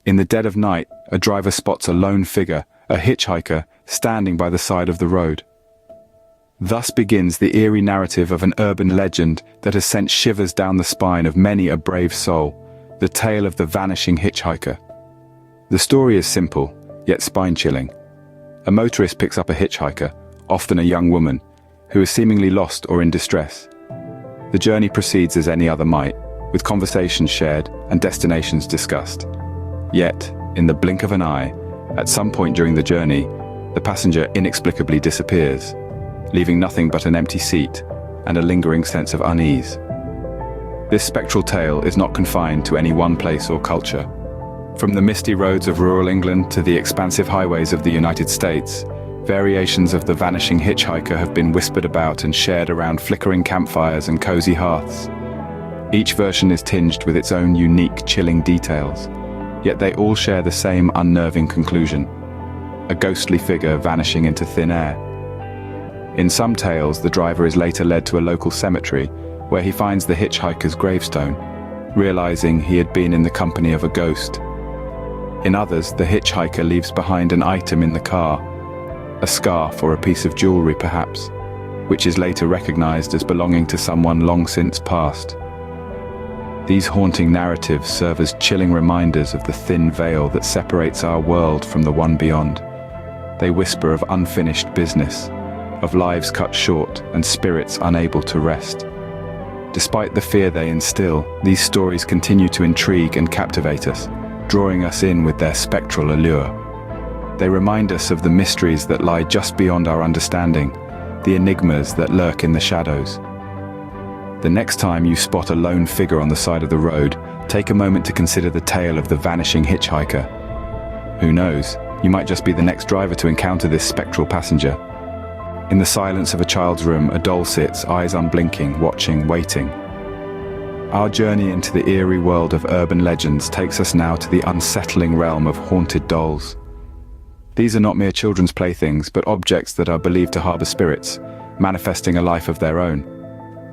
In the dead of night, a driver spots a lone figure, a hitchhiker, standing by the side of the road. Thus begins the eerie narrative of an urban legend that has sent shivers down the spine of many a brave soul, the tale of the vanishing hitchhiker. The story is simple, yet spine-chilling. A motorist picks up a hitchhiker, often a young woman, who is seemingly lost or in distress. The journey proceeds as any other might, with conversations shared and destinations discussed. Yet, in the blink of an eye, at some point during the journey, the passenger inexplicably disappears, leaving nothing but an empty seat and a lingering sense of unease. This spectral tale is not confined to any one place or culture. From the misty roads of rural England to the expansive highways of the United States, variations of the vanishing hitchhiker have been whispered about and shared around flickering campfires and cozy hearths. Each version is tinged with its own unique, chilling details, yet they all share the same unnerving conclusion: a ghostly figure vanishing into thin air. In some tales, the driver is later led to a local cemetery where he finds the hitchhiker's gravestone, realizing he had been in the company of a ghost. In others, the hitchhiker leaves behind an item in the car, a scarf or a piece of jewelry perhaps, which is later recognized as belonging to someone long since passed. These haunting narratives serve as chilling reminders of the thin veil that separates our world from the one beyond. They whisper of unfinished business, of lives cut short and spirits unable to rest. Despite the fear they instill, these stories continue to intrigue and captivate us, drawing us in with their spectral allure. They remind us of the mysteries that lie just beyond our understanding, the enigmas that lurk in the shadows. The next time you spot a lone figure on the side of the road, take a moment to consider the tale of the vanishing hitchhiker. Who knows, you might just be the next driver to encounter this spectral passenger. In the silence of a child's room, a doll sits, eyes unblinking, watching, waiting. Our journey into the eerie world of urban legends takes us now to the unsettling realm of haunted dolls. These are not mere children's playthings, but objects that are believed to harbor spirits, manifesting a life of their own.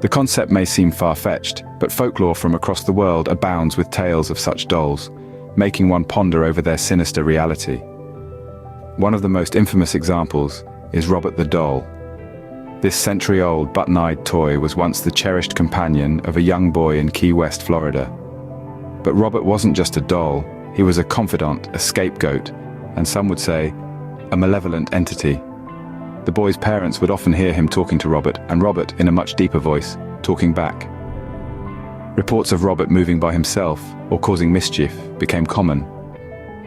The concept may seem far-fetched, but folklore from across the world abounds with tales of such dolls, making one ponder over their sinister reality. One of the most infamous examples is Robert the Doll. This century-old button-eyed toy was once the cherished companion of a young boy in Key West, Florida. But Robert wasn't just a doll, he was a confidant, a scapegoat, and some would say, a malevolent entity. The boy's parents would often hear him talking to Robert, and Robert, in a much deeper voice, talking back. Reports of Robert moving by himself or causing mischief became common.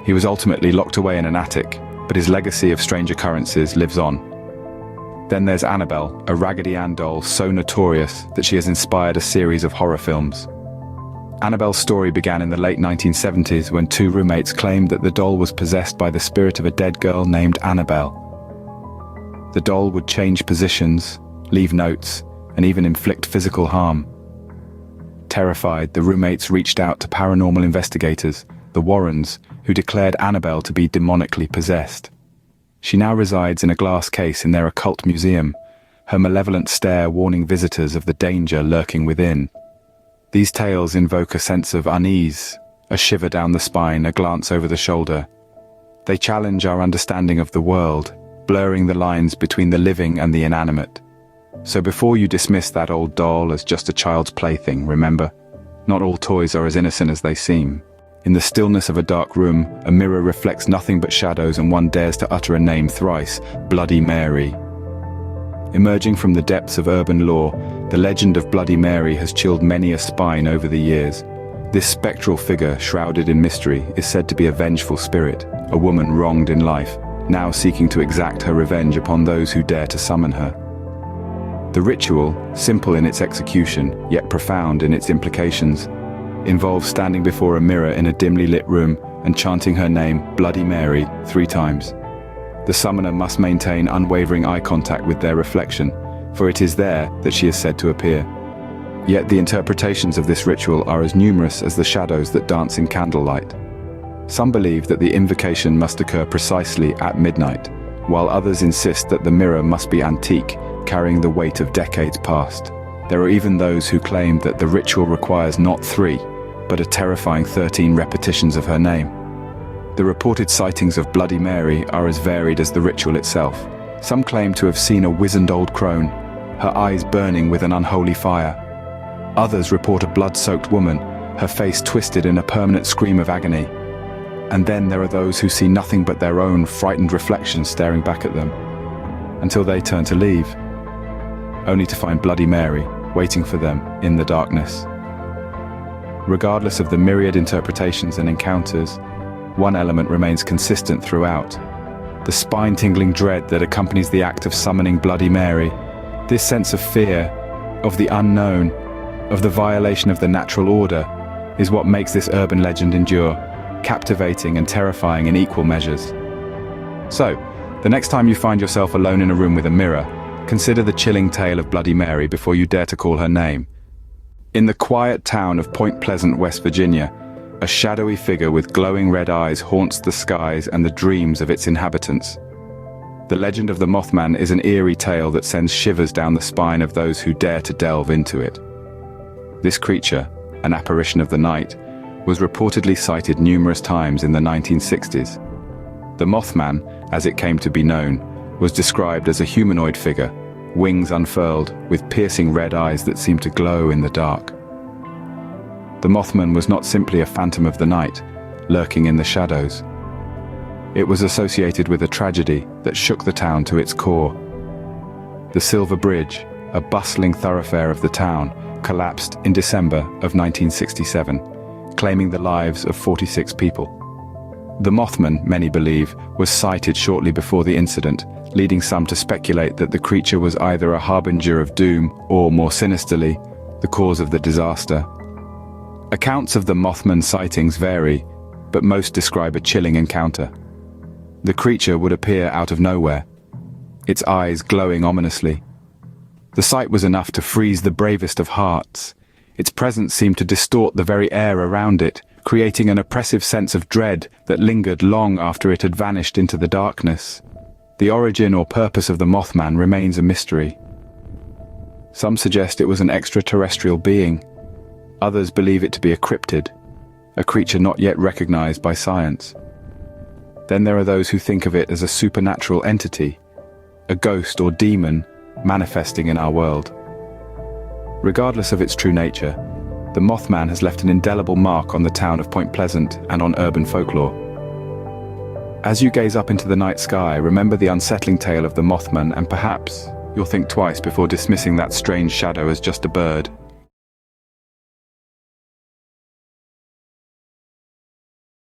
He was ultimately locked away in an attic, but his legacy of strange occurrences lives on. Then there's Annabelle, a Raggedy Ann doll so notorious that she has inspired a series of horror films. Annabelle's story began in the late 1970s when two roommates claimed that the doll was possessed by the spirit of a dead girl named Annabelle. The doll would change positions, leave notes, and even inflict physical harm. Terrified, the roommates reached out to paranormal investigators, the Warrens, who declared Annabelle to be demonically possessed. She now resides in a glass case in their occult museum, her malevolent stare warning visitors of the danger lurking within. These tales invoke a sense of unease, a shiver down the spine, a glance over the shoulder. They challenge our understanding of the world, blurring the lines between the living and the inanimate. So before you dismiss that old doll as just a child's plaything, remember, not all toys are as innocent as they seem. In the stillness of a dark room, a mirror reflects nothing but shadows and one dares to utter a name thrice, Bloody Mary. Emerging from the depths of urban lore, the legend of Bloody Mary has chilled many a spine over the years. This spectral figure, shrouded in mystery, is said to be a vengeful spirit, a woman wronged in life, now seeking to exact her revenge upon those who dare to summon her. The ritual, simple in its execution, yet profound in its implications, involves standing before a mirror in a dimly lit room and chanting her name, Bloody Mary, 3 times. The summoner must maintain unwavering eye contact with their reflection, for it is there that she is said to appear. Yet the interpretations of this ritual are as numerous as the shadows that dance in candlelight. Some believe that the invocation must occur precisely at midnight, while others insist that the mirror must be antique, carrying the weight of decades past. There are even those who claim that the ritual requires not 3, but a terrifying 13 repetitions of her name. The reported sightings of Bloody Mary are as varied as the ritual itself. Some claim to have seen a wizened old crone, her eyes burning with an unholy fire. Others report a blood-soaked woman, her face twisted in a permanent scream of agony. And then there are those who see nothing but their own frightened reflection staring back at them, until they turn to leave, only to find Bloody Mary waiting for them in the darkness. Regardless of the myriad interpretations and encounters, one element remains consistent throughout: the spine-tingling dread that accompanies the act of summoning Bloody Mary. This sense of fear, of the unknown, of the violation of the natural order, is what makes this urban legend endure, captivating and terrifying in equal measures. So, the next time you find yourself alone in a room with a mirror, consider the chilling tale of Bloody Mary before you dare to call her name. In the quiet town of Point Pleasant, West Virginia, a shadowy figure with glowing red eyes haunts the skies and the dreams of its inhabitants. The legend of the Mothman is an eerie tale that sends shivers down the spine of those who dare to delve into it. This creature, an apparition of the night, was reportedly sighted numerous times in the 1960s. The Mothman, as it came to be known, was described as a humanoid figure, wings unfurled, with piercing red eyes that seemed to glow in the dark. The Mothman was not simply a phantom of the night, lurking in the shadows. It was associated with a tragedy that shook the town to its core. The Silver Bridge, a bustling thoroughfare of the town, collapsed in December of 1967, claiming the lives of 46 people. The Mothman, many believe, was sighted shortly before the incident, leading some to speculate that the creature was either a harbinger of doom or, more sinisterly, the cause of the disaster. Accounts of the Mothman sightings vary, but most describe a chilling encounter. The creature would appear out of nowhere, its eyes glowing ominously. The sight was enough to freeze the bravest of hearts. Its presence seemed to distort the very air around it, creating an oppressive sense of dread that lingered long after it had vanished into the darkness. The origin or purpose of the Mothman remains a mystery. Some suggest it was an extraterrestrial being. Others believe it to be a cryptid, a creature not yet recognized by science. Then there are those who think of it as a supernatural entity, a ghost or demon manifesting in our world. Regardless of its true nature, the Mothman has left an indelible mark on the town of Point Pleasant and on urban folklore. As you gaze up into the night sky, remember the unsettling tale of the Mothman, and perhaps you'll think twice before dismissing that strange shadow as just a bird.